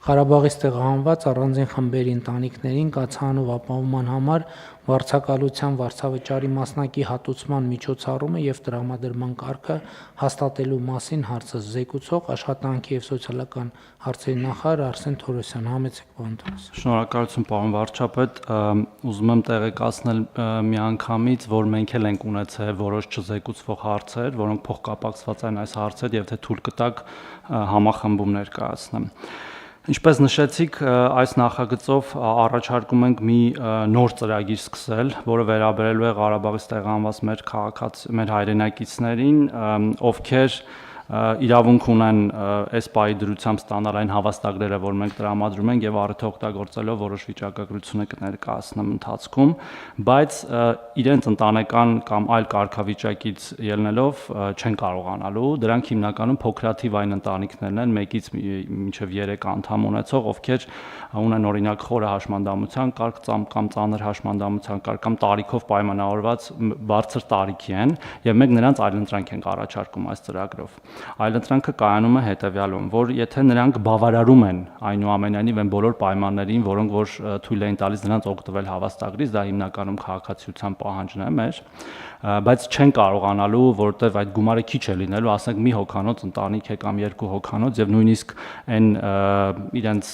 Ղարաբաղից տեղահանված առանձին խմբերի ընտանիքներին կացանով ապահովման համար վարձակալության վարձավճարի մասնակի հատուցման միջոցառումը և տրամադրման կարգը հաստատելու մասին հարցը զեկուցող աշխատանքի և սոցիալական հարցերի նախարար Արսեն Թորոսյան։ Համեցեք, պարոն Թորոսյան։ Շնորհակալություն, պարոն վարչապետ, ուզում եմ տեղեկացնել միանգամից, որ մենք էլ ենք ունեցել որոշ չզեկուցվող հարցեր, որոնք փոխկապակցված են այս հարցեր եւ թե թույլ կտակ համախմբում ներկայացնեմ։ Ինչպես նշեցիք, այս նախագծով առաջարկում ենք մի նոր ծրագիր սկսել, որը վերաբերելու է Ղարաբաղից տեղահանված մեր հայրենակիցներին, ովքեր իրավունք ունեն այս պահի դրությամբ ստանալ այն հավաստագրերը, որ մենք տրամադրում ենք եւ առիթը օգտագործելով որոշ վիճակագրությունը կներկայացնեմ ընթացքում, բայց իրենց ընտանեկան կամ այլ կարգավիճակից ելնելով չեն կարողանալու, դրանք հիմնականում փոքրաթիվ այն ընտանիքներն են, 1-ից մինչև 3 անդամ ունեցող, ովքեր ունեն օրինակ խորը հաշմանդամության կարգ կամ ծանր հաշմանդամության կարգ կամ տարիքով պայմանավորված բարձր տարիքի են եւ մենք նրանց այլընտրանք ենք առաջարկում այս ծրագրով։ Այլընտրանքը կայանում է հետեւյալում, որ եթե նրանք բավարարում են այնուամենայնիվ այն բոլոր պայմաններին, որոնք որ թույլ էին տալիս նրանց օգտվել հավաստագրից, դա հիմնականում քաղաքացիության պահանջն է մեր, բայց չեն կարողանալու, որովհետև այդ գումարը քիչ է լինելու, ասենք մի հոգանոց ընտանիք է կամ 2 հոգանոց եւ նույնիսկ այն իրենց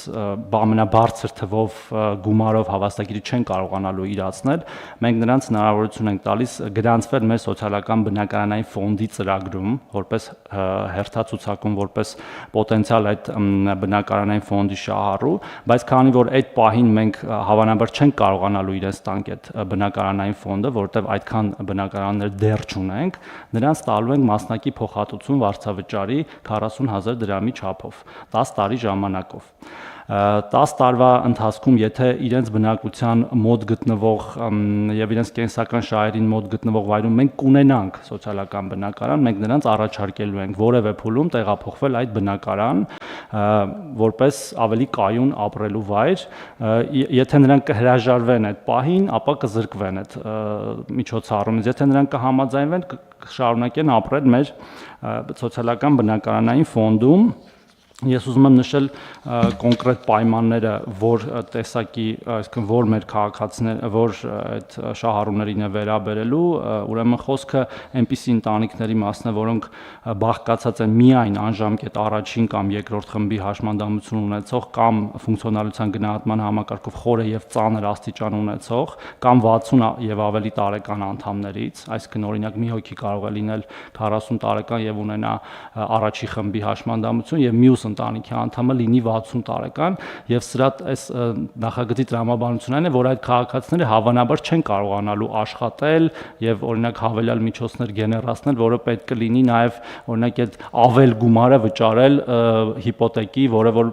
ամենաբարձր թվով գումարով հավաստագիրը չեն կարողանալու իրացնել, մենք նրանց հնարավորություն ենք տալիս գրանցվել մեր սոցիալական բնակարանային ֆոնդի ծրագրում, որպես հերթացուցակում, որպես պոտենցիալ այդ բնակարանային ֆոնդի շահառու, բայց քանի որ այդ պահին մենք հավանաբար չենք կարողանալու իրենց տանք այդ բնակարանային ֆոնդը, որովհետև այդքան բնակարաններ դեռ չունենք, նրանց տալու ենք մասնակի փոխհատուցում վարձավճարի 40,000 դրամի չափով 10 տարի ժամանակով։ 10 տարվա ընթացքում, եթե իրենց բնակության մոտ գտնվող եւ իրենց կենսական շահերին մոտ գտնվող վայրում մենք կունենանք սոցիալական բնակարան, մենք նրանց առաջարկելու ենք որևէ փուլում տեղափոխվել այդ բնակարան, որպես ավելի կայուն ապրելու վայր, եթե նրանք կհրաժարվեն այդ պահին, ապա կզրկվեն այդ միջոցառումից, եթե նրանք կհամաձայնվեն, կշարունակեն ապրել մեր սոցիալական բնակարանային ֆոնդում։ Ես ուզում եմ նշել կոնկրետ պայմանները, որ տեսակի, այսինքն որ մեր քաղաքացիներ, որ այդ շահառուներին է վերաբերելու, ուրեմն խոսքը այնպիսի ընտանիքների մասն է, որոնք բաղկացած են միայն անժամկետ առաջին կամ երկրորդ խմբի հաշմանդամություն ունեցող կամ ֆունկցիոնալության գնահատման համակարգով խորը եւ ծանր աստիճան ունեցող կամ 60 եւ ավելի տարեկան անդամներից, այսինքն օրինակ մի հոգի կարող է լինել 40 տարեկան եւ ունենա առաջի խմբի հաշմանդամություն եւ մյուս ընտանիքի անդամը լինի 60 տարեկան եւ սրա այս նախագծի տրամաբանությունն այն է, որ այդ քաղաքացիները հավանաբար չեն կարողանալու աշխատել եւ օրինակ հավելյալ միջոցներ գեներացնել, որը պետք է լինի նաեւ օրինակ այդ ավել գումարը վճարել հիպոթեկի, որը որ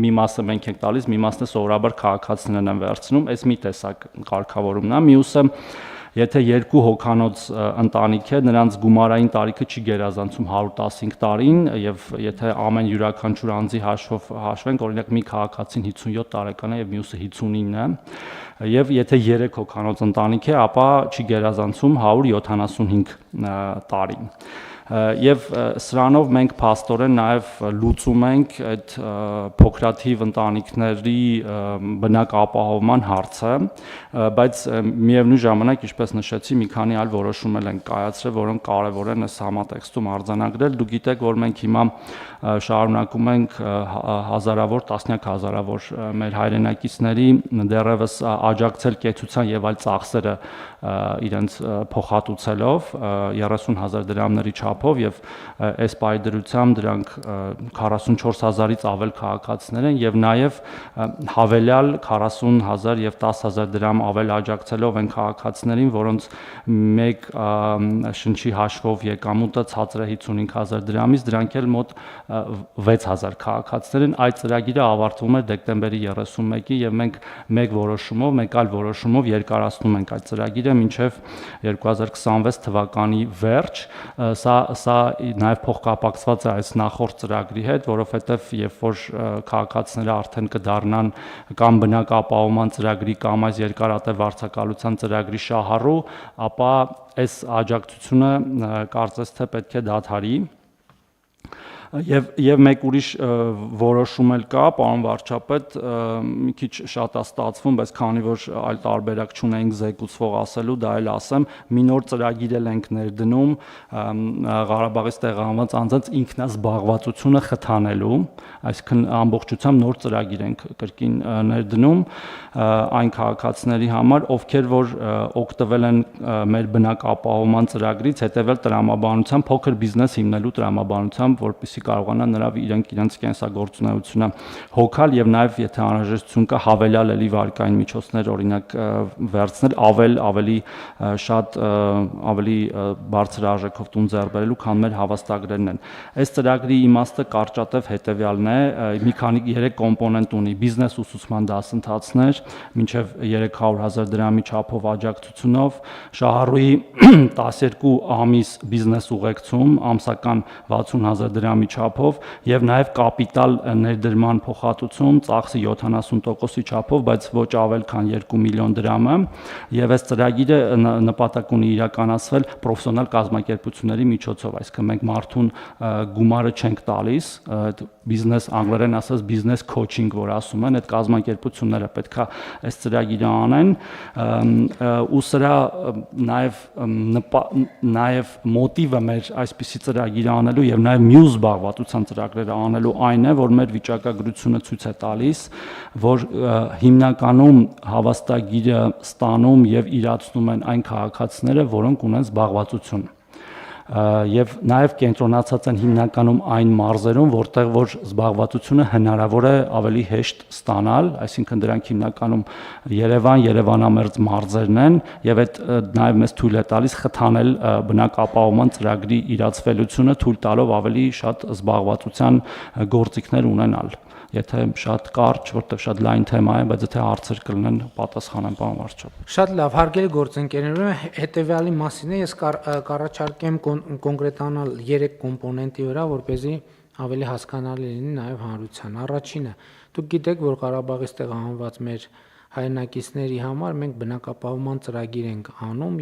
մի մասը մենք ենք տալիս, մի մասը սովորաբար քաղաքացիներն են վերցնում, այս մի տեսակ կարգավորումն է, մյուսը եթե 2 հոգանոց ընտանիք է, նրանց գումարային տարիքը չի գերազանցում 115 տարին եւ եթե ամեն յուրաքանչյուր անձի հաշվով հաշվենք, օրինակ մի քաղաքացին 57 տարեկան է եւ մյուսը 59 է, եւ եթե 3 հոգանոց ընտանիք է, ապա չի գերազանցում 175 տարին։ Եվ սրանով մենք փաստորեն նաև լուծում ենք այդ փոքրաթիվ ընտանիքների բնակապահովման հարցը, բայց միևնույն ժամանակ, ինչպես նշեցի, մի քանի այլ որոշումներ ենք կայացրել, որոնք կարևոր են այս համատեքստում արձանագրել։ Դուք գիտեք, որ մենք հիմա շարունակում ենք հազարավոր, տասնյակ հազարավոր մեր հայրենակիցների դեռևս աջակցել կեցության եւ այլ ծախսերը իրենց փոխհատուցելով 30,000 դրամների չափով եւ այս պահի դրությամբ դրանք 44,000-ից ավել քաղաքացիներ են եւ նաեւ հավելյալ 40,000 եւ 10,000 դրամ ավել աջակցելով են քաղաքացիներին, որոնց մեկ շնչի հաշվով եկամուտը ցածր է 55,000 դրամից, դրանք էլ մոտ 6,000 քաղաքացիներ են։ Այդ ծրագիրը ավարտվում է դեկտեմբերի 31-ին եւ մենք մեկ այլ որոշումով երկարացնում ենք այդ ծրագիրը մինչեւ 2026 թվականի վերջ։ Սա նաեւ փոխկապակցված է այս նախորդ ծրագրի հետ, որովհետեւ երբ որ քաղաքացիները արդեն կդառնան կամ բնակապահովման ծրագրի կամ այս երկարատև վարձակալության ծրագրի շահառու, ապա այս աջակցությունը կարծես թե պետք է դադարի։ Եվ մեկ ուրիշ որոշում էլ կա, պարոն վարչապետ, մի քիչ շատ է ստացվում, բայց քանի որ այլ տարբերակ չունենք զեկուցվող ասելու, դա էլ ասեմ, մի նոր ծրագիր էլ ենք ներդնում Ղարաբաղից տեղահանված անձանց ինքնազբաղվածությունը խթանելու, այսինքն ամբողջությամբ նոր ծրագիր ենք կրկին ներդնում այն քաղաքացիների համար, ովքեր որ օգտվել են մեր բնակապահովման ծրագրից, հետևել տրամաբանությամբ, փոքր բիզնես հիմնելու տրամաբանությամբ, որպեսզի կարողանան իրենց կենսագործունեությունը հոգալ եւ նաեւ եթե անհրաժեշտություն կա հավելյալ էլի վարկային միջոցներ օրինակ վերցնել ավելի շատ ավելի բարձր արժեքով տուն ձեռք բերելու, քան մեր հավաստագրերն են։ Այս ծրագրի իմաստը կարճատև հետեւյալն է, մի քանի 3 կոմպոնենտ ունի՝ բիզնես ուսուցման դասընթացներ, մինչև 300,000 դրամի չափով աջակցությունով, շահառուի 12 ամիս բիզնես ուղեկցում, ամսական 60,000 դրամի չափով եւ նաեւ կապիտալ ներդրման փոխհատուցում ծախսի 70%-ի չափով, բայց ոչ ավել քան 2 միլիոն դրամը, եւ այս ծրագիրը նպատակ ունի իրականացվել պրոֆեսիոնալ կազմակերպությունների միջոցով, այսինքն մենք մարդուն գումարը չենք տալիս, այդ բիզնես անգլերեն ասած բիզնես քոչինգ, որ ասում են, այդ կազմակերպությունները պետքա այս ծրագիրը անեն, ու սրա նաեւ մոտիվը մեր այսպիսի ծրագիր անելու եւ նաեւ մյուս զբաղվածության ծրագրերը անելու այն է, որ մեր վիճակագրությունը ցույց է տալիս, որ հիմնականում հավաստագիրը ստանում եւ իրացնում են այն քաղաքացիները, որոնք ունեն զբաղվածություն եւ նաեւ կենտրոնացած են հիմնականում այն մարզերում, որտեղ որ զբաղվածությունը հնարավոր է ավելի հեշտ ստանալ, այսինքն դրանք հիմնականում Երևան, Երևանամերձ մարզերն են եւ այդ նաեւ մեզ թույլ է տալիս խթանել բնակապահովման ծրագրի իրացվելությունը, թույլ տալով ավելի շատ զբաղվածության գործիքներ ունենալ։ Եթե շատ կարճ, որտեղ շատ լայն թեմա է, բայց եթե հարցեր կլինեն, պատասխանեմ, պարոն վարչապետ։ Շատ լավ, հարգելի գործընկերներ, հետեւյալի մասին է ես կառաջարկեմ կոնկրետանալ 3 կոմպոնենտի վրա, որպեսզի ավելի հասկանալի լինի նաեւ հանրության։ Առաջինը, դուք գիտեք, որ Ղարաբաղից տեղահանված մեր հայրենակիցների համար մենք բնակապահովման ծրագիր ենք անում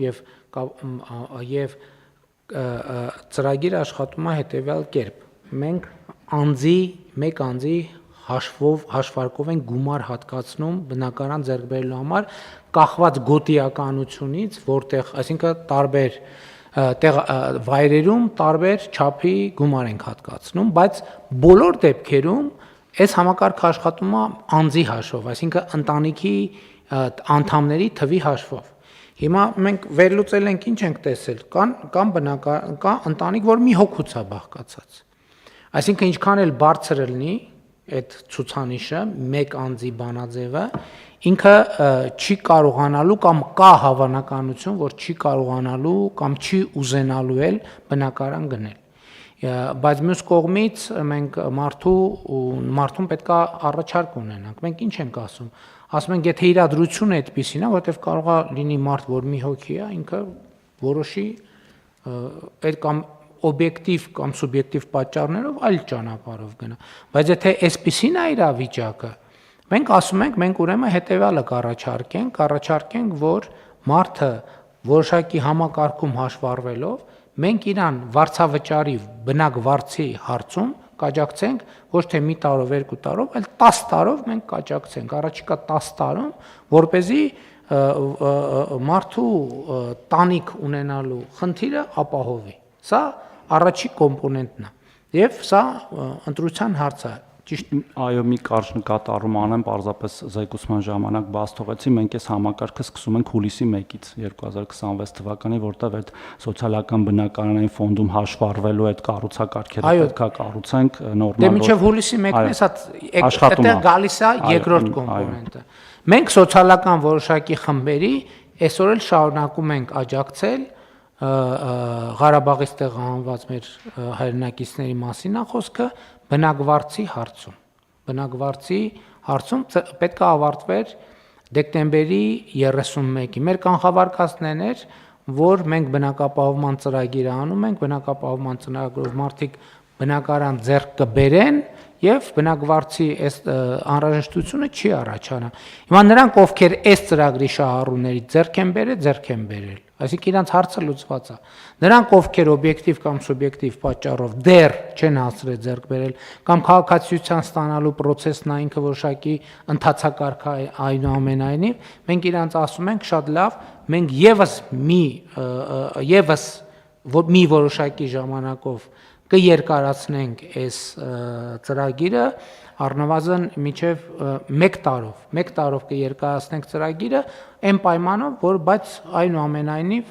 եւ ծրագիրը աշխատում է հետեւյալ կերպ։ Մենք մեկ անձի հաշվարկով են գումար հատկացնում բնակարան ձեռք բերելու համար կախված գոտիականությունից, որտեղ, այսինքն տարբեր վայրերում տարբեր չափի գումար ենք հատկացնում, բայց բոլոր դեպքերում այս համակարգը աշխատում է անձի հաշվով, այսինքն ընտանիքի անդամների թվի հաշվով։ Հիմա մենք վերլուծել ենք, ինչ ենք տեսել, կա ընտանիք, որ մի հոգուց է բաղկացած։ Այսինքն ինչքան էլ բարձր լինի այդ ցուցանիշը, մեկ անձի բանաձևը, ինքը չի կարողանալու կամ կա հավանականություն, որ չի կարողանալու կամ չի ուզենալու էլ բնակարան գնել։ Բայց մյուս կողմից մենք մարդուն պետք է առաջարկ ունենանք։ Մենք ինչ ենք ասում։ Ասում ենք, եթե իրադրությունը այդպեսին է, որտեղ կարող է լինի մարդ, որ մի հոգի է, ինքը որոշի այդ կամ օբյեկտիվ կամ սուբյեկտիվ պատճառներով այլ ճանապարհով գնա։ Բայց եթե այսպեսին է իրավիճակը, մենք ասում ենք, մենք ուրեմն հետեւյալը կառաջարկենք, որ մարդը որոշակի համակարգում հաշվառվելով, մենք իրան վարձավճարի բնակ վարձի հարցում կաջակցենք ոչ թե մի տարով, 2 տարով, այլ 10 տարով մենք կաջակցենք, առաջիկա 10 տարում, որպեսզի մարդու տանիք ունենալու խնդիրը ապահովի։ Սա առաջի կոմպոնենտն է եւ սա ընտրության հարց է, ճիշտ։ Այո, մի կարճ նկատառում անեմ, պարզապես զեկուցման ժամանակ բաց թողեցի, մենք այս համակարգը սկսում ենք հուլիսի 1-ից 2026 թվականի, որտեղ այդ սոցիալական բնակարանային ֆոնդում հաշվառվելու այդ կառուցակարգերը պետքա կառուցենք նորմալ։ Դե մինչև հուլիսի 1-ն է, սա այդտեղ գալիս է երկրորդ կոմպոնենտը։ Մենք սոցիալական որոշակի խմբերի այսօր էլ շարունակում ենք աջակցել Ղարաբաղից տեղահանված մեր հայրենակիցների մասին է խոսքը բնակվարձի հարցում։ Բնակվարձի հարցում պետք է ավարտվեր դեկտեմբերի 31-ի։ Մեր կանխավարկածներն էր, որ մենք բնակապահովման ծրագիր անում ենք, բնակապահովման ծրագրով մարդիկ բնակարան ձեռք կբերեն եւ բնակվարձի այս անհրաժեշտությունը չի առաջանա։ Հիմա նրանք, ովքեր այս ծրագրի շահառուներից ձեռք են բերել, Այսինքն իրանց հարցը լուծված է։ Նրանք, ովքեր օբյեկտիվ կամ սուբյեկտիվ պատճառով դեռ չեն հասցրել ձեռք բերել կամ քաղաքացիության ստանալու process-ն է ինքը որոշակի ընթացակարգ է այնուամենայնիվ, մենք իրանց ասում ենք շատ լավ, մենք եւս մի որոշակի ժամանակով կերկարացնենք այս ծրագիրը առնվազն մինչև 1 տարով կերկարացնենք ծրագիրը այն պայմանով, որ բայց այնուամենայնիվ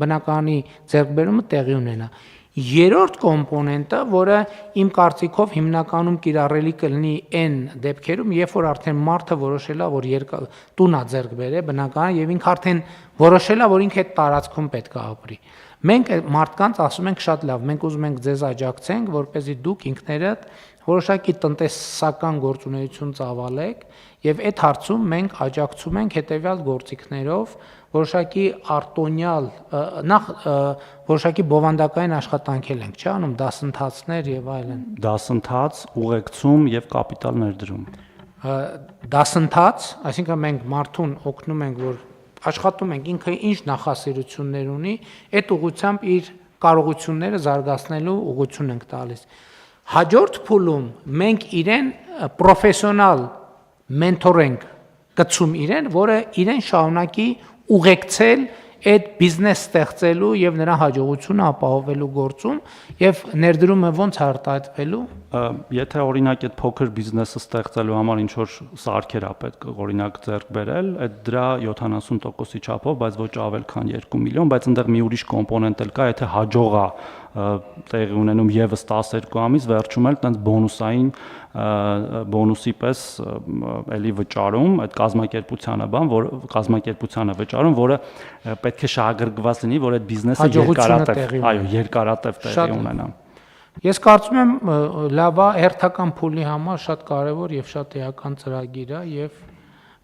բնականի ձեռքբերումը տեղի ունենա։ Երրորդ կոմպոնենտը, որը իմ կարծիքով հիմնականում կիրառելի կլինի այն դեպքերում, երբ որ արդեն մարդը որոշել է, որ տուն է ձեռք բերել բնակարան եւ ինքը արդեն որոշել է, որ ինքը այդ տարածքում պետք է ապրի։ Մենք մարդկանց ասում ենք շատ լավ, մենք ուզում ենք ձեզ աջակցենք, որպեսզի դուք ինքներդ որոշակի տնտեսական գործունեություն ծավալեք եւ այդ հարցում մենք աջակցում ենք հետեւյալ գործիքներով, որոշակի արտոնյալ նախ որոշակի բովանդակային աշխատանքել ենք, չէ՞ անում դասընթացներ եւ այլն։ Դասընթաց, ուղեկցում եւ կապիտալ ներդրում։ Դասընթաց, այսինքն մենք մարդուն օգնում ենք, որ աշխատում ենք ինքը ինչ նախասիրություններ ունի, այդ ուղղությամբ իր կարողությունները զարգացնելու ուղղություն ենք տալիս։ Հաջորդ փուլում մենք իրեն պրոֆեսիոնալ մենթոր ենք կցում իրեն, որը իրեն շարունակի ուղեկցել այդ բիզնես ստեղծելու եւ նրա հաջողությունը ապահովելու գործում եւ ներդրումը ոնց արտահայտվելու։ Եթե օրինակ այդ փոքր բիզնեսը ստեղծելու համար ինչ որ սարքեր է պետք օրինակ ձեռք բերել, այդ դրա 70%-ի չափով, բայց ոչ ավել քան 2 միլիոն, բայց այնտեղ մի ուրիշ կոմպոնենտ էլ կա, եթե հաջող է տեղի ունենում եւս 12 ամիս, վերջում էլ տենց բոնուսի պես էլի վճարում այդ կազմակերպությանը վճարում, որը պետք է շահագրգռված լինի, որ այդ բիզնեսը երկարատև տեղի ունենա։ Ես կարծում եմ լավ է հերթական փուլի համար շատ կարևոր եւ շատ էական ծրագիր է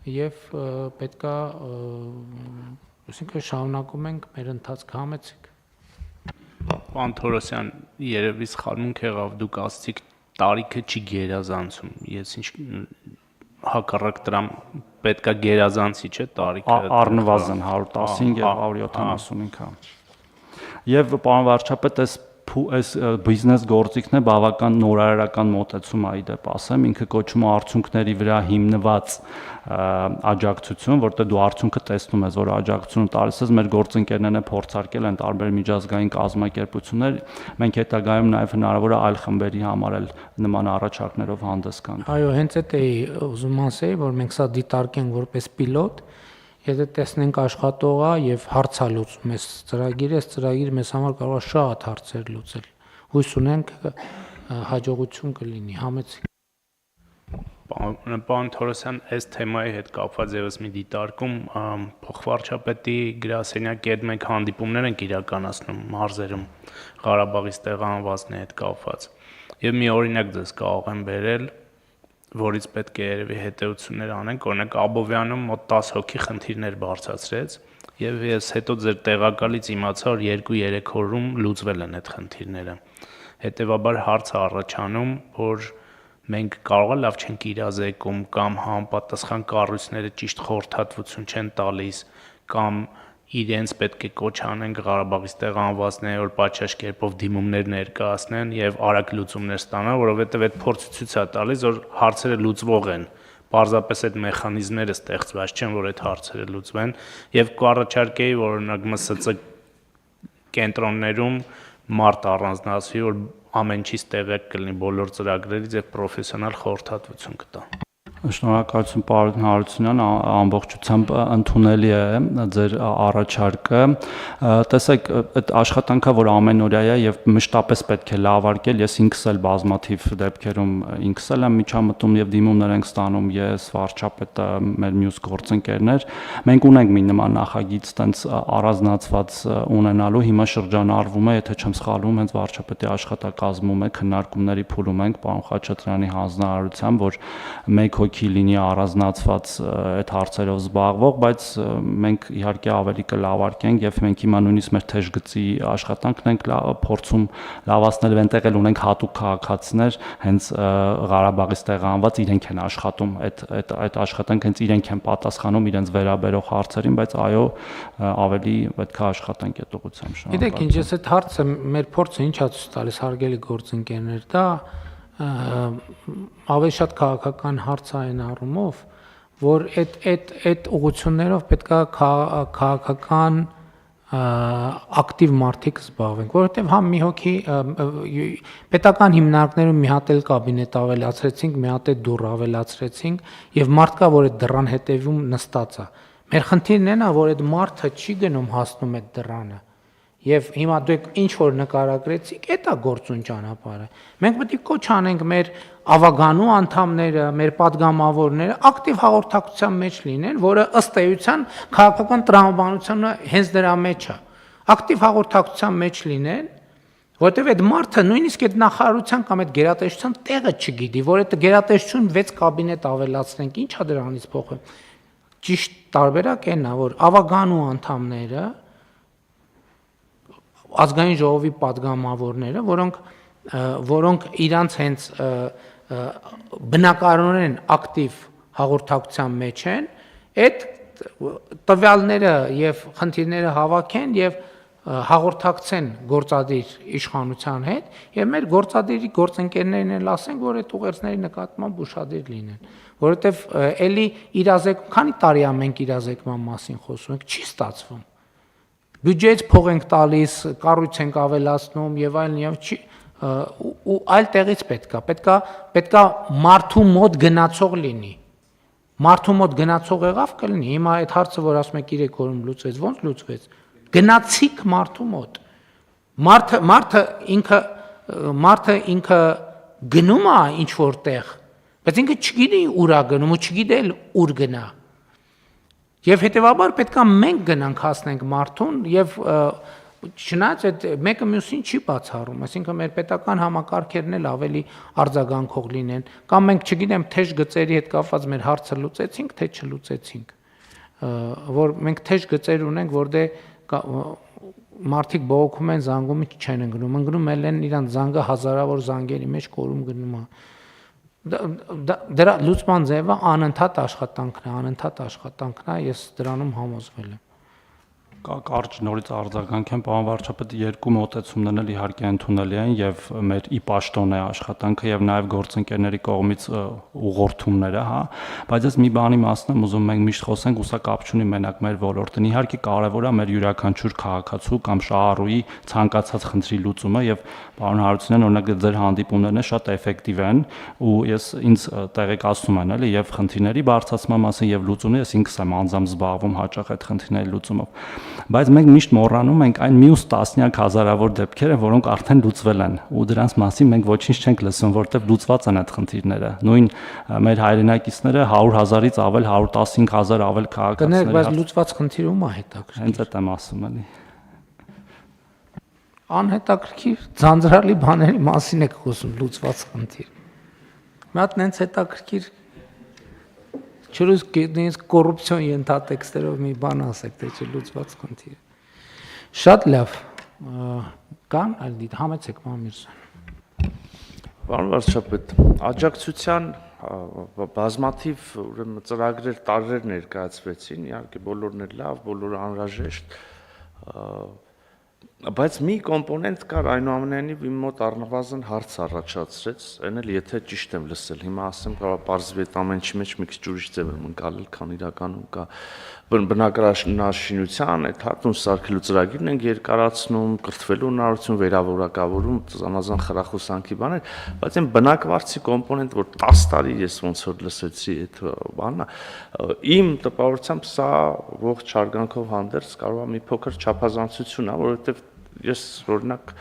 եւ պետքա այսինքն շարունակում ենք մեր ընթացքը համեցիկ։ Պարոն Թորոսյան, երևի սխալմունք եղավ, դուք ասացիք տարիքը չի գերազանցում։ Ես ինչ հակառակ դրան պետքա գերազանցի, չէ՞ տարիքը։ Առնվազն 115 եւ 175։ Եվ պարոն վարչապետ, այս բիզնես գործիքն է բավական նորարարական մոտեցում է իդեպ ասեմ, ինքը կոչվում է արդյունքների վրա հիմնված աջակցություն, որտեղ դու արդյունքը տեսնում ես, որ աջակցությունը տալիս ես, մեր գործընկերներն փորձարկել են տարբեր միջազգային կազմակերպություններ, մենք հետագայում նաև հնարավոր է այլ խմբերի համար էլ նման առաջարկներով հանդես գանք։ Այո, հենց այդ էի ուզում ասեի, որ մենք սա դիտարկենք որպես պիլոտ, եթե տեսնենք աշխատող է եւ հարց է լուծում այս ծրագիրը մեզ համար կարող է շատ հարցեր լուծել։ Հույս ունենք հաջողություն կլինի, համեցիկ։ Պարոն Թորոսյան, այս թեմայի հետ կապված եւս մի դիտարկում փոխվարչապետի գրասենյակի հետ մենք հանդիպումներ ենք իրականացնում մարզերում Ղարաբաղից տեղահանվածների հետ կապված։ Եվ մի օրինակ ձեզ կարող եմ բերել, որից պետք է երևի հետեւություններ անենք, օրինակ Աբովյանում մոտ 10 հոգի խնդիրներ բարձրացրեց եւ ես հետո ձեր տեղակալից իմացա, որ 2-3 օրում լուծվել են այդ խնդիրները։ Հետևաբար հարց է առաջանում, որ մենք կարող է լավ չենք իրազեկում կամ համապատասխան կառույցները ճիշտ խորհրդատվություն չեն տալիս կամ իրենց պետք է կոչ անենք Ղարաբաղից տեղահանվածների, որ պատշաճ կերպով դիմումներ ներկայացնեն եւ արագ լուծումներ ստանան, որովհետեւ այդ փորձը ցույց է տալիս, որ հարցերը լուծվող են։ Պարզապես այդ մեխանիզմները ստեղծված չեն, որ այդ հարցերը լուծվեն եւ կառաջարկեի, որ օրինակ ՄՍՑ կենտրոններում մարդ առանձնացվի, որ ամեն ինչից տեղյակ կլինի բոլոր ծրագրերից եւ պրոֆեսիոնալ խորհրդատվություն կտա։ Շնորհակալություն պարոն Հարությունյան, ամբողջությամբ ընդունելի է ձեր առաջարկը։ Տեսեք, այդ աշխատանքը, որ ամենօրյա է եւ մշտապես պետք է լավարկել, ես ինքս էլ բազմաթիվ դեպքերում ինքս էլ եմ միջամտում եւ դիմումներ ենք ստանում, ես վարչապետը, մեր մյուս գործընկերներ, մենք ունենք մի նման նախագիծ, տենց առանձնացված ունենալու, հիմա շրջանառվում է, եթե չեմ սխալվում, հենց վարչապետի աշխատակազմում է, քննարկումների փուլում ենք պարոն Խաչատրյանի հանձնարարությամբ, որ մեկ հոգի լինի առանձնացված այդ հարցերով զբաղվող, բայց մենք իհարկե ավելի կլավարկենք եւ մենք հիմա նույնիսկ մեր թեժ գծի աշխատանքն ենք փորձում լավացնել, այնտեղ էլ ունենք հատուկ քաղաքացիներ, հենց Ղարաբաղից տեղանված իրենք են աշխատում, այդ աշխատանքը հենց իրենք են պատասխանում իրենց վերաբերող հարցերին, բայց այո, ավելի պետք է աշխատանք այդ ուղղությամբ շնորհակալ։ Գիտեք, ինչ ես այդ հարցը մեր փորձը ինչ է ցույց տալիս, հարգելի գործընկերներ, դա ավելի շատ քաղաքական հարց է այն առումով, որ այդ ուղղություններով պետք է քաղաքական ակտիվ մարդիկ զբաղվենք, որովհետև համ մի հոգի պետական հիմնարկներում մի հատ էլ կաբինետ ավելացրեցինք, մի հատ էլ դուռ ավելացրեցինք եւ մարդ կա, որ այդ դռան հետևում նստած է։ Մեր խնդիրն այն է, որ այդ մարդը չի գնում հասնում այդ դռանը։ Եվ հիմա դուք ինչ որ նկարագրեցիք, դա գործուն ճանապարհը։ Մենք պետք է կոչ անենք մեր ավագանու անդամները, մեր падգամավորները ակտիվ հաղորդակցության մեջ լինեն, որը ըստ էության քաղաքական տրամաբանությունը հենց դրա մեջ է։ Ակտիվ հաղորդակցության մեջ լինեն, որտեղ այդ մարդը նույնիսկ այդ նախարարության կամ այդ գերատեսչության տեղը չգիտի, որ այդ գերատեսչություն 6 կաբինետ ավելացնենք, ի՞նչ է դրանից փոխը։ Ճիշտ տարբերակ այն է, որ ավագանու անդամները ազգային ժողովի падգամավորները, որոնք իրանց հենց բնակարանորեն ակտիվ հաղորդակցության մեջ են, այդ տվյալները եւ խնդիրները հավաքեն եւ հաղորդակցեն գործադիր իշխանության հետ եւ մեր գործադիրի գործընկերներն էլ ասենք, որ այդ ուղերձների նկատմամբ ուշադիր լինեն, որովհետեւ էլի իրազեկում, քանի տարի է մենք իրազեկման մասին խոսում ենք, չի ստացվում։ Բյուջեից փող ենք տալիս, կառույց ենք ավելացնում եւ այլն եւ չի ու այլ տեղից պետքա մարդու մոտ գնացող լինի։ Մարդու մոտ գնացող եղավ կլինի։ Հիմա այդ հարցը, որ ասում եք 3 օրում լուծվեց, ո՞նց լուծվեց։ Գնացիք մարդու մոտ։ Մարդը ինքը գնում է ինչ որտեղ, բայց ինքը չգիտի ուր է գնում ու չգիտի ուր գնա։ Եվ հետեւաբար պետքա մենք գնանք հասնենք մարդուն եւ չնայած այդ մեկը մյուսին չի բացառում, այսինքն մեր պետական համակարգերն էլ ավելի արձագանքող լինեն, կամ մենք չգիտեմ թեժ գծերի հետ կապված մեր հարցը լուծեցինք, թե չլուծեցինք, որ մենք թեժ գծեր ունենք, որտեղ մարդիկ բողոքում են, զանգում չեն ընկնում են իրանց զանգը հազարավոր զանգերի մեջ կորում գնում է։ Դրա լուծման ձևը անընդհատ աշխատանքն է, ես դրանում համոզվել եմ։ Կարճ նորից արձագանքեմ, պարոն վարչապետ, երկու մոտեցումներն էլ իհարկե ընդունելի են եւ մեր ի պաշտոն է աշխատանքը եւ նաեւ գործընկերների կողմից ուղղորդումները, հա, բայց ես մի բանի մասն եմ ուզում մենք միշտ խոսենք, ու սա կապ չունի մենակ մեր ոլորտին։ Իհարկե կարեւոր է մեր յուրաքանչյուր քաղաքացու կամ շահառուի ցանկացած խնդրի լուծումը եւ պարոն Հարությունյան, օրինակ ձեր հանդիպումներն շատ էֆեկտիվ են ու ինձ տեղեկացնում են էլի եւ խնդիրների բարձրացման մասին եւ լուծումի, ես ինքս եմ անձամբ զբաղվում հաճախ այդ խնդիրների լուծումով։ Բայց մենք միշտ մոռանում ենք այն մյուս տասնյակ հազարավոր դեպքերը, որոնք արդեն լուծվել են ու դրանց մասին մենք ոչինչ չենք լսում, որտեղ լուծված են այդ խնդիրները։ Նույն մեր հայրենակիցները 100,000-ից ավել 115,000 ավել քաղաքացիներ։ Բայց լուծված խնդիրը ում է հետաքրքիր։ Հենց այդ եմ ասում էլի։ Անհետաքրքիր ձանձրալի բաների մասին եք խոսում, լուծված խնդիր։ Մի հատ նենց հետաքրքիր չրուս կոռուպցիոն ենթատեքստերով մի բան ասեք, թե չէ լուծված խնդիր։ Շատ լավ։ Կան այլ դիտ, համեցեք Մամիրզյան։ Պարոն վարչապետ, աջակցության բազմաթիվ ուրեմն ծրագրեր տարրեր ներկայացվեցին, իհարկե բոլորն էլ լավ, բոլորը անհրաժեշտ, բայց մի կոմպոնենտ կար այնուամենայնիվ իմ մոտ առնվազն հարց առաջացրեց, այն էլ եթե ճիշտ եմ լսել, հիմա ասեմ կարող պարզվի այդ ամեն ինչի մեջ մի քիչ ուրիշ ձև եմ ընկալել, քան իրականում կա բնակարանաշինության այդ հատուն սարքելու ծրագիրն ենք երկարացնում, կրթվելու հնարավորություն, վերավորակավորում, զանազան խրախուսանքի բաներ, բայց այն բնակվարձի կոմպոնենտ, որ 10 տարի ես ոնց որ լսեցի այդ բանը, իմ տպավորությամբ սա ողջ հարգանքով հանդերձ կարող է մի փոքր չափազանցություն է, որովհետև ես օրինակ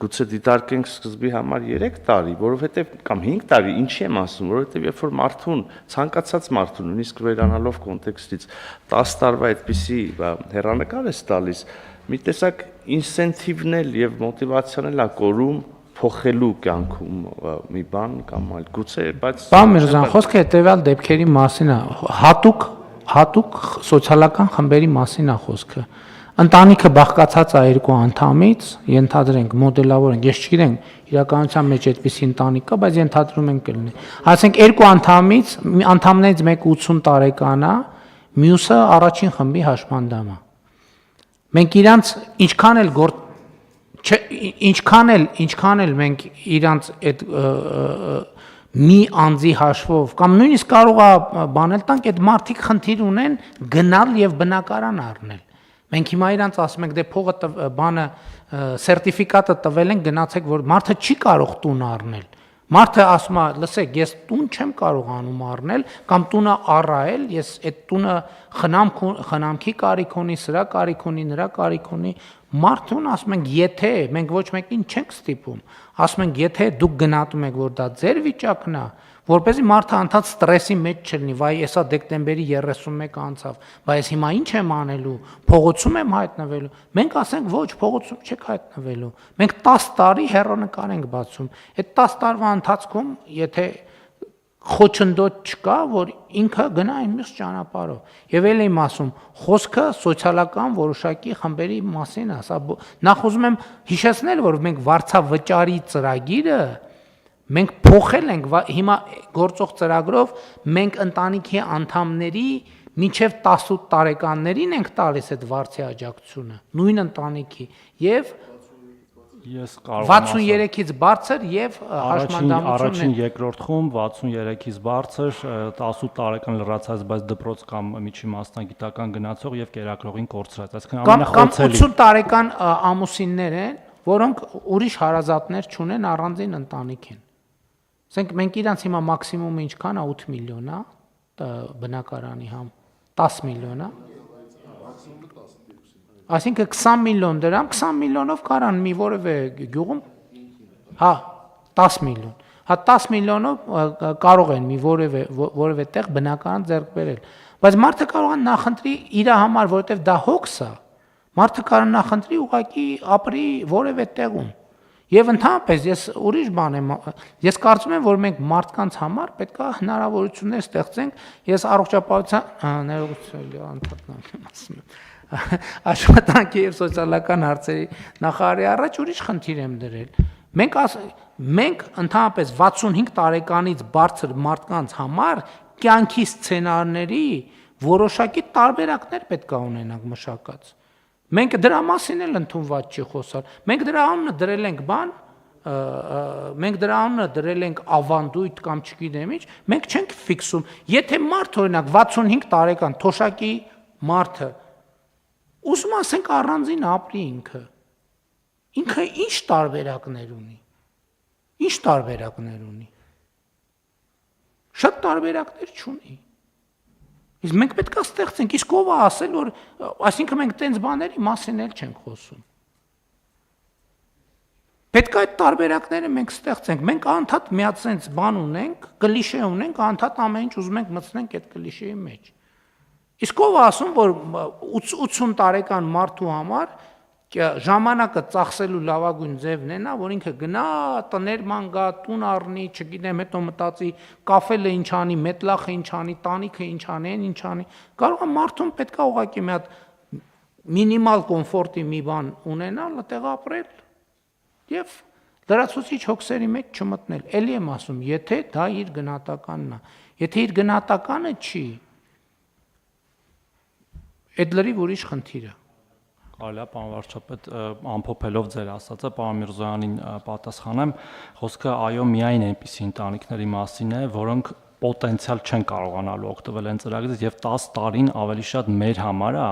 գուցե դիտարկենք սկզբի համար 3 տարի, որովհետև կամ 5 տարի, ինչի եմ ասում, որովհետև երբ որ մարդուն, ցանկացած մարդուն, նույնիսկ վերանալով կոնտեքստից 10 տարվա այդպիսի հեռանկար է տալիս, մի տեսակ ինսենթիվն էլ եւ մոտիվացիան էլ է կորում փոխելու կյանքում մի բան կամ այլ գուցե, բայց Պարոն Միրզոյան, խոսքը հետեւյալ դեպքերի մասին է, հատուկ սոցիալական խմբերի մասին է խոսքը։ Ընտանիքը բաղկացած է երկու անդամից, ենթադրենք, մոդելավորենք, ես չգիտեմ, իրականության մեջ այդպիսի ընտանիք կա, բայց ենթադրում ենք կլինի։ Ասենք երկու անդամներից մեկը 80 տարեկան է, մյուսը առաջին խմբի հաշմանդամ է։ Մենք իրանց ինչքան էլ մենք իրանց այդ մի անձի հաշվով կամ նույնիսկ կարող է բանել տանք, այդ մարդիկ խնդիր ունեն գնալ եւ բնակարան առնել։ Մենք հիմա իրանց ասում ենք, դե փողը բանը սերտիֆիկատը տվել են, գնացեք, որ մարդը չի կարող տուն առնել։ Մարդը ասում է, լսեք, ես տուն չեմ կարողանում առնել կամ տունը առայել, ես այդ տունը խնամքի կարիք ունի, սրա կարիք ունի, նրա կարիք ունի։ Մարդուն ասում ենք, եթե մենք ոչ մեկին չենք ստիպում, ասում ենք, եթե դուք գնահատում եք, որ դա ձեր վիճակն է, որպեսզի մարդը անդադ ստրեսի մեջ չլինի, վայ, եսա դեկտեմբերի 31 անցավ, բայց հիմա ինչ եմ անելու, փողոցում եմ հայտնվելու։ Մենք ասենք, ոչ, փողոցում չեք հայտնվելու։ Մենք 10 տարի հեռանկար ենք բացում։ Այդ 10 տարվա ընթացքում, եթե խոչընդոտ չկա, որ ինքը գնա այն մյուս ճանապարհով։ Եվ ել եմ ասում, խոսքը սոցիալական որոշակի խմբերի մասին է, սա նախ ուզում եմ հիշեցնել, որ մենք վարձավճարի ծրագիրը մենք փոխել ենք, հիմա գործող ծրագրով մենք ընտանիքի անդամների մինչև 18 տարեկաններին ենք տալիս այդ վարձի աջակցությունը, նույն ընտանիքի եւ Ես կարող եմ 63-ից բարձր եւ հաշմանդամությունն առաջին երկրորդ խումբ 63-ից բարձր 18 տարեկան լրացած, բայց դպրոց կամ միջին մասնագիտական գնացող եւ կերակրողին կորցրած, այսինքն ամենախոցելի 80 տարեկան ամուսիններ են, որոնք ուրիշ հարազատներ չունեն, առանձին ընտանիք են։ Ասենք մենք իրանց հիմա մաքսիմումը ինչքան է 8 միլիոն է բնակարանի համ 10 միլիոն է Այսինքն 20 միլիոն դրամ 20 միլիոնով կարան մի որևէ գյուղում հա 10 միլիոն հա 10 միլիոնով կարող են մի որևէ տեղ բնակարան ձեռք բերել բայց մարդը կարող է նախընտրի իր համար որովհետև դա հոգս է մարդը կարող է նախընտրի ուղղակի ապրի որևէ տեղում Եվ ընդհանրապես ես ուրիշ բան եմ ես կարծում եմ որ մենք մարդկանց համար պետք է հնարավորություններ ստեղծենք ես առողջապահության ներողություն անդրադառնամ ասում եմ աշխատանքի եւ սոցիալական հարցերի նախարարի առաջ ուրիշ խնդիր եմ դրել մենք ընդհանրապես 65 տարեկանից բարձր մարդկանց համար կյանքի սցենարների որոշակի տարբերակներ պետք է ունենանք մշակած Մենք դրա մասին էլ ընդունված չի խոսալ։ Մենք դրա անունը դրել ենք բան, մենք դրա անունը դրել ենք ավանդույթ կամ չգիտեմ ինչ, մենք չենք ֆիքսում։ Եթե մարդ օրինակ 65 տարեկան թոշակի մարդը ուզում ասենք առանձին ապրի ինքը ինչ տարբերակներ ունի։ Ինչ տարբերակներ ունի։ Շատ տարբերակներ չունի։ Իսկ մենք պետք է ստեղծենք, իսկ ով է ասել, որ այսինքն մենք տենց բաների մասին էլ չենք խոսում։ Պետք է այդ տարբերակները մենք ստեղծենք, մենք անդադ միացնենք բան ունենք, կլիշե ունենք, անդադ ամեն ինչ ուզում ենք մտցնենք այդ կլիշեի մեջ։ Իսկ ով է ասում, որ 80 տարեկան մարդու համար ժամանակը ծախսելու լավագույն ձևն է նա, որ ինքը գնա տներ ման գա, տուն առնի, չգիտեմ, հետո մտածի կաֆելը ինչ անի, մետլախը ինչ անի, տանիքը ինչ անի, ինչ անի։ Կարող է մարդուն պետք է ուղղակի մի հատ մինիմալ կոմֆորտի մի բան ունենալ, այդտեղ ապրել եւ լրացուցիչ հոգսերի մեջ չմտնել։ Էլի եմ ասում, եթե դա իր գնահատականն է։ Եթե իր գնահատականը չի, այդ լրիվ ուրիշ խնդիր է։ Կարելի է պարոն վարչապետ ամփոփելով ձեր ասածը պարոն Միրզոյանին պատասխանեմ խոսքը այո միայն այնպիսի ընտանիքների մասին է որոնք պոտենցիալ չեն կարողանալու օգտվել այն ծրագրից եւ 10 տարին ավելի շատ մեր համար է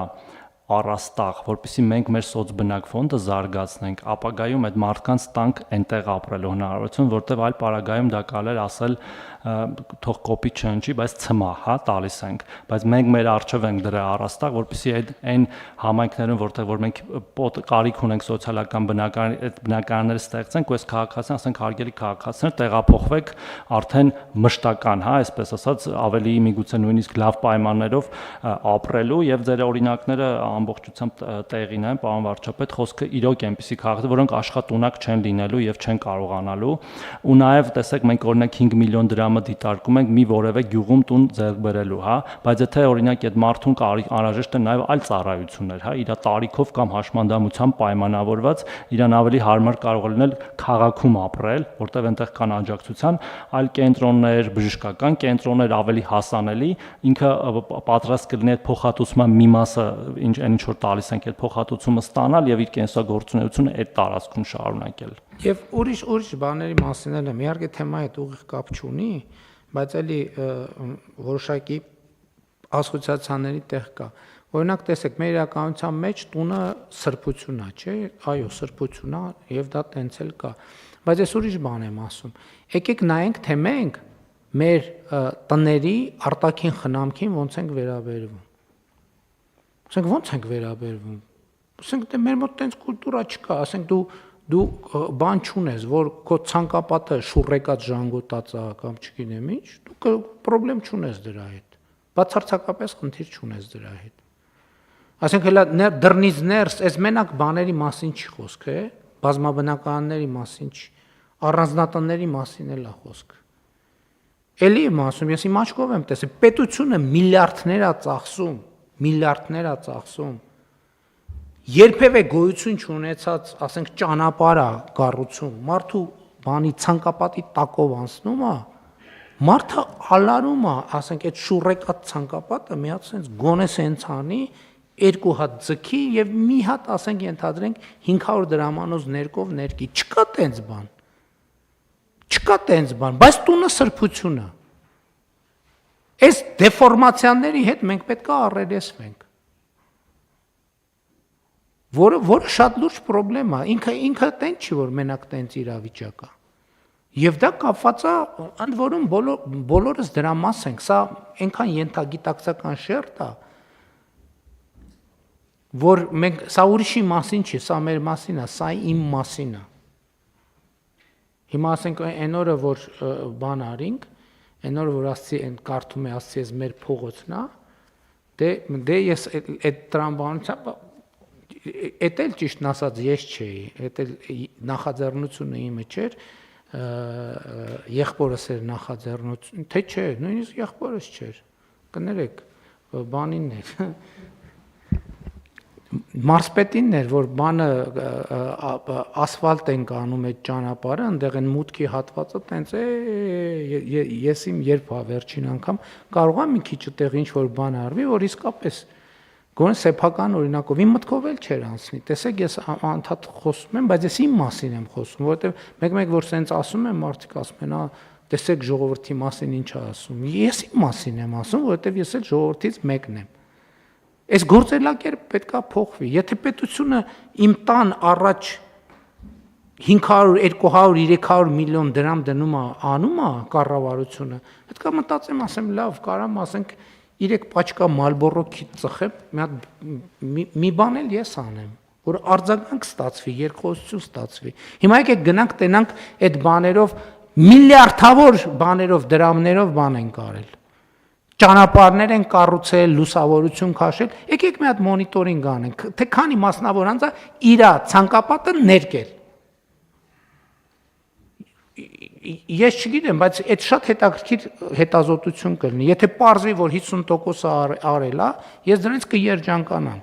առաստաղ որպեսզի մենք մեր սոցբնակ ֆոնդը զարգացնենք ապագայում այդ մարդկանց տանք այնտեղ ապրելու հնարավորություն որտեվ այլ պարագայում դա կարելի ասել թող կոպի չընչի, բայց ցմա, հա, տալիս ենք, բայց մենք մեր արժև ենք դրա առաստաղ, որպեսզի այն համայնքներում, որտեղ որ մենք կարիք ունենք սոցիալական բնակարաններ ստեղծենք, ու այս քաղաքացիան, ասենք հարգելի քաղաքացիներ, տեղափոխվեք արդեն մշտական, հա, այսպես ասած, ավելի միգուցե նույնիսկ լավ պայմաններով ապրելու եւ ձեր օրինակները ամբողջությամբ տեղին են, պարոն վարչապետ, խոսքը իրոք այնպիսի քաղաքներ, որոնք աշխատունակ չեն լինելու եւ չեն կարողանալու, ու նաեւ տեսեք մենք օրինակ 5 միլիոն դրամը դիտարկում ենք մի որևէ գյուղում տուն ձեռք բերելու, հա, բայց եթե օրինակ այդ մարդուն անհրաժեշտ է նաեւ այլ ծառայություններ, հա, իր տարիքով կամ հաշմանդամությամբ պայմանավորված, իրան ավելի հարմար կարող է լինել քաղաքում ապրել, որտեղ այնտեղ կան աջակցության այլ կենտրոններ, բժշկական կենտրոններ ավելի հասանելի, ինքը պատրաստ կլինի այդ փոխհատուցման մի մասը ինչ որ տալիս ենք այդ փոխհատուցումը ստանալ եւ իր կենսագործունեությունը այդ տարածքում շարունակել։ Եվ ուրիշ բաների մասին էլ եմ, իհարկե թեմայի հետ ուղիղ կապ չունի, բայց էլի որոշակի ասոցիացիաների տեղ կա։ Օրինակ տեսեք, մեր իրականության մեջ տունը սրբություն է, չէ՞, այո, սրբություն է եւ դա տենց էլ կա։ Բայց ես ուրիշ բան եմ ասում։ Եկեք նայենք, թե մենք մեր տների արտաքին խնամքին ոնց ենք վերաբերվում։ Ասենք ոնց ենք վերաբերվում։ Ասենք դե մեր մոտ տենց կուլտուրա չկա, ասենք դու բան չունես, որ քո ցանկապատը շուռեկած ժանգոտած է կամ չգիտեմ ինչ, դու պրոբլեմ չունես դրա հետ։ Բացարձակապես խնդիր չունես դրա հետ։ Ասենք հələ դռնից ներս, այս մենակ բաների մասին չի խոսքը, բազմաբնականների մասին չի, առանձնատների մասին էլ է խոսքը։ Էլի եմ ասում, ես իմ աչքով եմ տեսել, պետությունը միլիարդներ է ծախսում, երբևէ գոյություն չունեցած, ասենք ճանապարհ է կառուցում, մարդու բանի ցանկապատի տակով անցնում է, մարդը ալարում է, ասենք այդ շուռեկած ցանկապատը մի հատ sense գոնե sense անի, երկու հատ ձգի եւ մի հատ ասենք ենթադրենք 500 դրամանոց ներկով ներկի, չկա տենց բան, բայց տունը սրբություն է։ Այս դեֆորմացիաների հետ մենք պետք է առերեսվենք։ Որը շատ լուրջ խնդրեմ է, ինքը տենց չի, որ մենակ տենց իրավիճակ է։ Եվ դա կապված է, ընդ որում բոլորս դրա մաս ենք, սա այնքան ենթագիտակցական շերտ է, որ մենք սա ուրիշի մասին չի, սա մեր մասին է, սա իմ մասին է։ Հիմա ասենք այն օրը, որ բան արինք, այն օրը, որ ասցի այն կարդում է ասցի ես մեր փողոցն է, դե ես այդ տրամաբանությամբ էդ էլ ճիշտն ասած ես չէի, էդ էլ նախաձեռնությունը իմը չէր, եղբորս էր նախաձեռնություն, թե չէ, նույնիսկ եղբորս չէր, կներեք, բանին էր, մարսպետինն էր, որ բանը ասֆալտ ենք անում այդ ճանապարհը, այնտեղ են մուտքի հատվածը տենց է, ես իմ երբ վերջին անգամ կարող եմ մի քիչ այդտեղ ինչ որ բան արվի, որ իսկապես գոնե սեփական օրինակով իմ մտքով էլ չէր անցնի։ Տեսեք, ես անդադ խոսում եմ, բայց ես իմ մասին եմ խոսում, որովհետև մեկ որ սենց ասում եմ, մարդիկ ասում են, տեսեք ժողովրդի մասին ինչ է ասում։ Ես իմ մասին եմ ասում, որովհետև ես էլ ժողովրդից մեկն եմ։ Այս գործելակերպը պետքա փոխվի։ Եթե պետությունը իմ տան առաջ 500, 200, 300 միլիոն դրամ դնում է, անում է կառավարությունը, պետքա մտածեմ, ասեմ, լավ, կարամ ասենք 3 պաչկա Marlboro քիթ ծխեմ, մի բան էլ ես անեմ, որ արձագանք ստացվի, երկխոսություն ստացվի։ Հիմա եկեք գնանք տենանք այդ բաներով միլիարդավոր բաներով, դրամներով բան են կարել։ Ճանապարհներ են կառուցել, լուսավորություն քաշել, եկեք մի հատ մոնիտորինգ անենք, թե քանի մասնավոր անձը իր ցանկապատը ներկել։ Ես չգիտեմ, բայց այդ շատ հետաքրքիր հետազոտություն կլինի։ Եթե պարզվի, որ 50%-ը արել է, ես դրանից կերջանկանամ։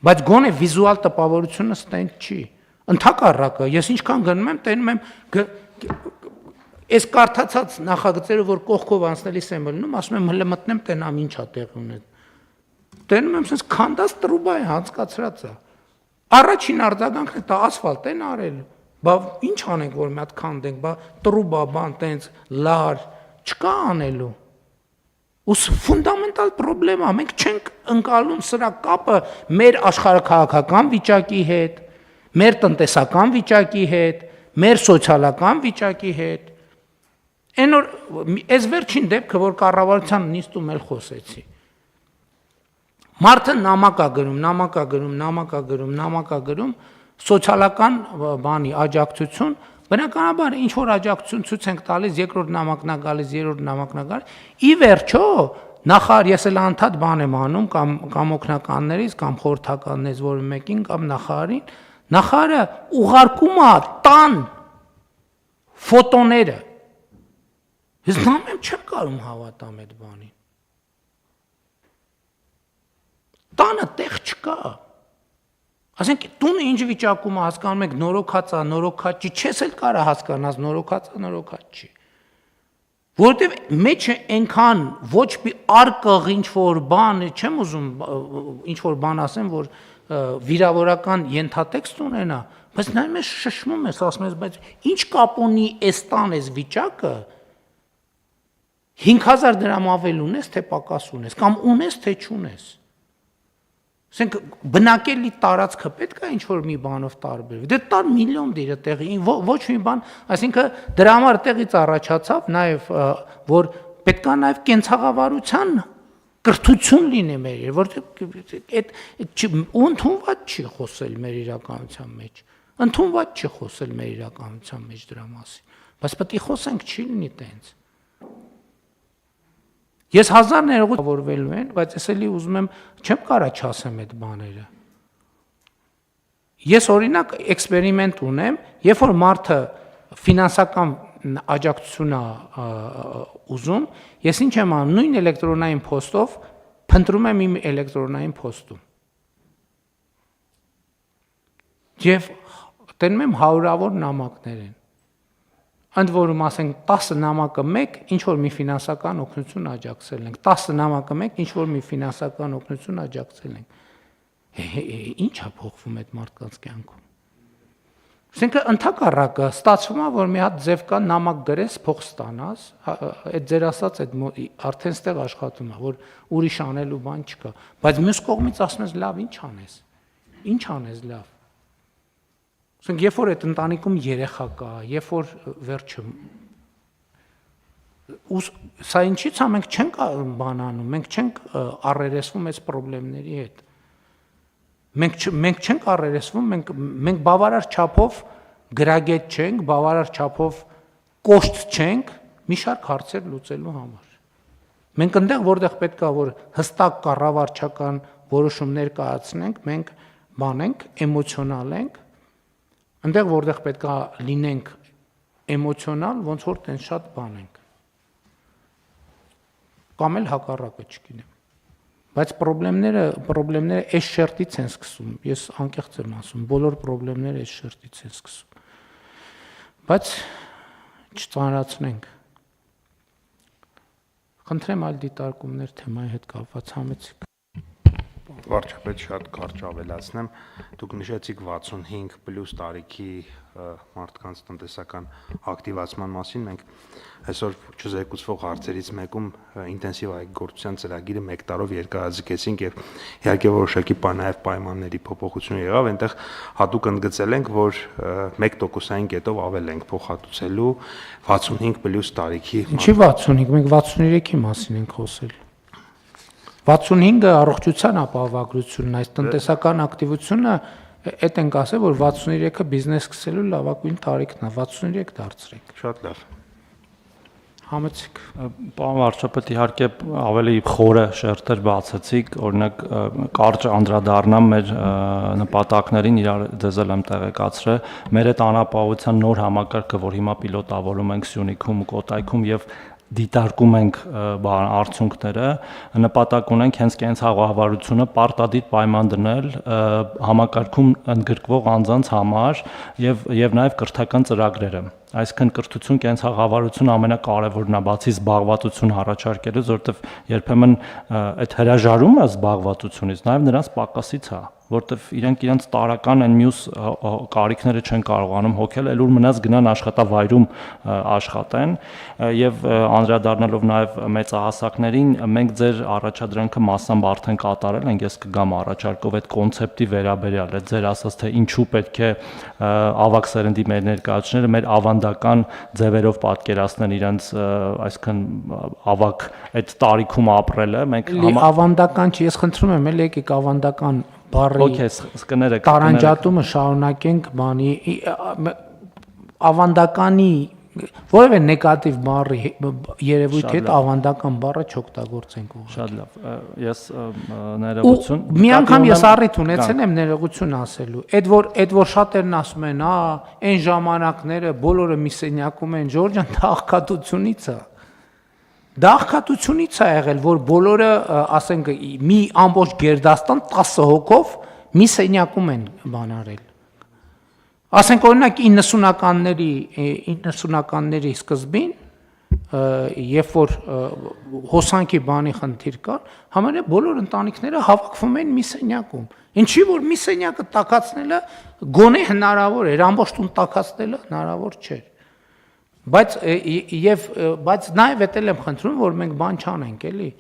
Բայց գոնե վիզուալ տպավորությունը ստենք չի։ Ընդհակառակը, ես ինչքան գնում եմ, տենում եմ այս կարդացած նախագծերը, որ կողքով անցնելիս եմ լնում, ասում եմ հələ մտնեմ, տենամ ինչ է տեղի ունեն։ Տենում եմ, sense քանդած տրուբա է հանցկացրած է։ Առաջին արձագանքն է դա ասֆալտ են արել։ Բա ինչ անենք, որ մի հատ քանդենք, բա տրուբա բան տենց լար չկա անելու։ Ու ֆունդամենտալ խնդրեմ է, մենք չենք ընկալում սրա կապը մեր աշխարհաքաղաքական վիճակի հետ, մեր տնտեսական վիճակի հետ, մեր սոցիալական վիճակի հետ։ Այն որ այս վերջին դեպքը, որ կառավարության նիստում էլ խոսեցի։ Մարդը նամակ է գրում, սոցիալական բանի աջակցություն, բնականաբար ինչ որ աջակցություն ցույց ենք տալիս, երկրորդ նամակն է գալիս, երրորդ նամակն է գալիս, ի վերջո նախարար ես էլ անդադ բան եմ անում կամ օգնականներից կամ խորհրդականներից որը մեկին կամ նախարարը ուղարկում է տան ֆոտոները։ Ես նամեմ չեմ կարող հավատամ այդ բանին։ Տանը տեղ չկա։ Ասենք տունը ինչ վիճակում է հասկանում եք նորոգած է, նորոգած չի, չես էլ կարա հասկանաս նորոգած է, նորոգած չի։ Որովհետև մեջը այնքան ոչ մի արկղ ինչ որ բան, չեմ ուզում ինչ որ բան ասեմ, որ վիրավորական ենթատեքստ ունենա, բայց նայում ես շշմում ես, ասում ես, բայց ինչ կապ ունի այս տան այս վիճակը 5000 դրամ ավել ունես, թե պակաս ունես, կամ ունես, թե չունես։ Ասենք բնակելի տարածքը պետք է ինչ որ մի բանով տարբերվի։ Դե տար միլիոն դիրը տեղի, ոչ մի բան, այսինքն դրա համար տեղից առաջացավ նաև որ պետքա նաև կենցաղավարության կրթություն լինի մեր, որտեղ այդ ընդունված չի խոսել մեր իրականության մեջ։ Ընդունված չի խոսել մեր իրականության մեջ դրա մասին։ Բայց պետք է խոսենք, չի լինի տենց։ Ես 1000 ներողություն որվելու են, բայց ես էլի ուզում եմ, չեմ կարա չասեմ այդ բաները։ Ես օրինակ էքսպերիմենտ ունեմ, երբ որ մարդը ֆինանսական աջակցություն է ուզում, ես ինչ եմ անում, նույն էլեկտրոնային փոստով փնտրում եմ իմ էլեկտրոնային փոստում։ Եվ տենում եմ հարյուրավոր նամակներ են։ Ընդ որում ասենք 10 նամակը մեկ ինչ որ մի ֆինանսական օգնություն աջակցել ենք, 10 նամակը մեկ ինչ որ մի ֆինանսական օգնություն աջակցել ենք։ Ինչ է փոխվում այդ մարդկանց կյանքում։ Ասենք ընդհակառակը ստացվում է, որ մի հատ ձև կա նամակ գրես, փող ստանաս, այդ ձեր ասած այդ արդեն ստեղ աշխատում է, որ ուրիշ անելու բան չկա, բայց մյուս կողմից ասում ես լավ, ինչ անես։ Ինչ անես լավ։ Ասենք երբ որ այդ ընտանիքում երեխա կա, երբ որ վերջը սա ինչի՞ց է մենք չենք բան անում, մենք չենք առերեսվում այս խնդիրների հետ։ Մենք չենք առերեսվում, մենք բավարար չափով գրագետ չենք, բավարար չափով կոշտ չենք մի շարք հարցեր լուծելու համար։ Մենք այնտեղ որտեղ պետք է որ հստակ կառավարչական որոշումներ կայացնենք, մենք բանենք, էմոցիոնալ ենք, այնտեղ որտեղ պետք է լինենք էմոցիոնալ, ոնց որ տենց շատ բան ենք։ Կամ էլ հակառակը չգիտեմ։ Բայց խնդիրները այս շերտից են սկսում։ Ես անկեղծ եմ ասում, բոլոր խնդիրները այս շերտից են սկսում։ Բայց չծանրացնենք։ Խնդրեմ այլ դիտարկումներ թեմայի հետ կապված համեցիկ։ Վարչապետ շատ կարճ ավելացնեմ, դուք նշեցիք 65+ տարիքի մարդկանց տնտեսական ակտիվացման մասին, մենք այսօր չզեկուցվող հարցերից մեկում ինտենսիվ այգգործության ծրագիրը 1 տարով երկարաձգեցինք եւ իհարկե որոշակի նաև պայմանների փոփոխություն եղավ, այնտեղ հատուկ ընդգծել ենք, որ 1%-ային կետով ավել ենք փոխհատուցելու 65+ տարիքի։ Ինչի 65, մենք 63-ի մասին ենք խոսել։ 65-ը առողջության ապահովագրությունն, այս տնտեսական ակտիվությունը, այդ ենք ասել, որ 63-ը բիզնես սկսելու լավագույն տարիքն է, 63 դարձրեք։ Շատ լավ։ Համեցիկ։ Պարոն վարչապետ, իհարկե ավելի խորը շերտեր բացեցիք, օրինակ կարճ անդրադառնամ մեր նպատակներին, իրար ձեզ էլ եմ տեղեկացրել, մեր այդ անապահովության նոր համակարգը, որ հիմա պիլոտավորում ենք Սյունիքում ու Կոտայքում եւ դիտարկում ենք արդյունքները, նպատակ ունենք հենց կենցաղավարությունը պարտադիր պայման դնել համակարգում ընդգրկվող անձանց համար եւ նաեւ կրթական ծրագրերը։ Այսինքն կրթություն, կենցաղավարություն ամենակարևորն է, բացի զբաղվածություն առաջարկելուց, որովհետեւ երբեմն այդ հրաժարումը զբաղվածությունից նաեւ նրանց պակասից է, որտեվ իրենց տարական այն մյուս կարիքները չեն կարողանում հոգել, այլ ուր մնաց գնան աշխատավայրում աշխատեն եւ անդրադառնալով նաեւ մեծահասակներին, մենք ձեր առաջադրանքը massամբ արդեն կատարել ենք, ես կգամ առաջարկով այդ կոնցեպտի վերաբերյալ, այդ ձեր ասած թե ինչու պետք է ավակ սերնդի մեր ներկայացուցիչները մեր ավանդական ձևերով պատկերացնեն իրենց, այսինքն ավակ այդ տարիքում ապրելը, մենք ավանդական չի, ես խնդրում եմ, եկեք ավանդական բառի տարանջատումը շարունակենք բանի ավանդականի որևէ նեգատիվ բառի երևույթի հետ ավանդական բառը չօգտագործենք ուղղակի։ Շատ լավ։ Ես ներողություն։ Մի անգամ ես առիթ ունեցել եմ ներողություն ասելու։ Այդ որ շատերն ասում են, այն ժամանակները բոլորը մի սենյակում են, Ջորջան, դա աղքատությունից է։ Դա աղքատությունից է եղել, որ բոլորը, ասենք, մի ամբողջ Գերդաստան 10 հոգով մի սենյակում են բանարել։ Ասենք օրինակ 90-ականների սկզբին, երբ որ հոսանքի բանի խնդիր կար, համարյա բոլոր ընտանիքները հավաքվում են մի սենյակում։ Ինչի որ մի սենյակը տաքացնելը գոնե հնարավոր էր, ամբողջ տուն տաքացնելը հնարավոր չէր։ Բայց նաև էտել եմ խնդրում, որ մենք բան չանենք, էլի։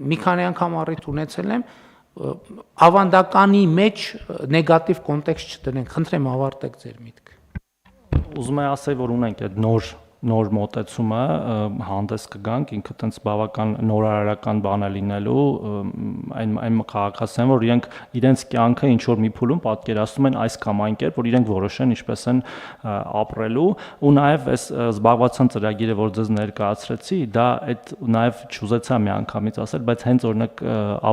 Մի քանի անգամ առիթ ունեցել եմ ավանդականի մեջ նեգատիվ կոնտեքստ չդնենք, խնդրեմ ավարտեք ձեր միտքը։ Ուզում եմ ասել, որ ունենք այդ նոր մոտեցումը, հանդես կգանք, ինքը տենց բավական նորարարական բան է լինելու, այն քաղաքացիներն, որ իրենց կյանքը ինչ որ մի փուլում պատկերացնում են այս կամ այն կերպ, որ իրենք որոշեն ինչպես են ապրելու, ու նաև այս զբաղվածության ծրագիրը, որ ձեզ ներկայացրեցի, դա այդ նաև չուզեցա միանգամից ասել, բայց հենց օրինակ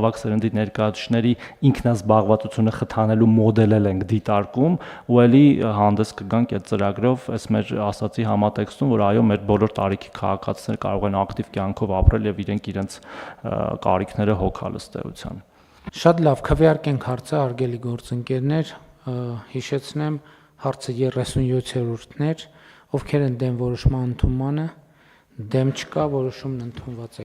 ավագ սերնդի ներկայացուցիչների ինքնազբաղվածությունը խթանելու մոդելել ենք դիտարկում, ու ելի հանդես կգանք այդ ծրագրով, այս մեր ասացի համատեքստում, որ այո, մեր բոլոր տարիքի քաղաքացիները կարող են ակտիվ կյանքով ապրել եւ իրենց կարիքները հոգալ ըստ էության։ Շատ լավ, քվեարկենք հարցը, հարգելի գործընկերներ, հիշեցնեմ, հարցը 37-րդն էր, ովքեր են դեմ որոշման ընդունմանը, դեմ չկա, որոշումն ընդունված է։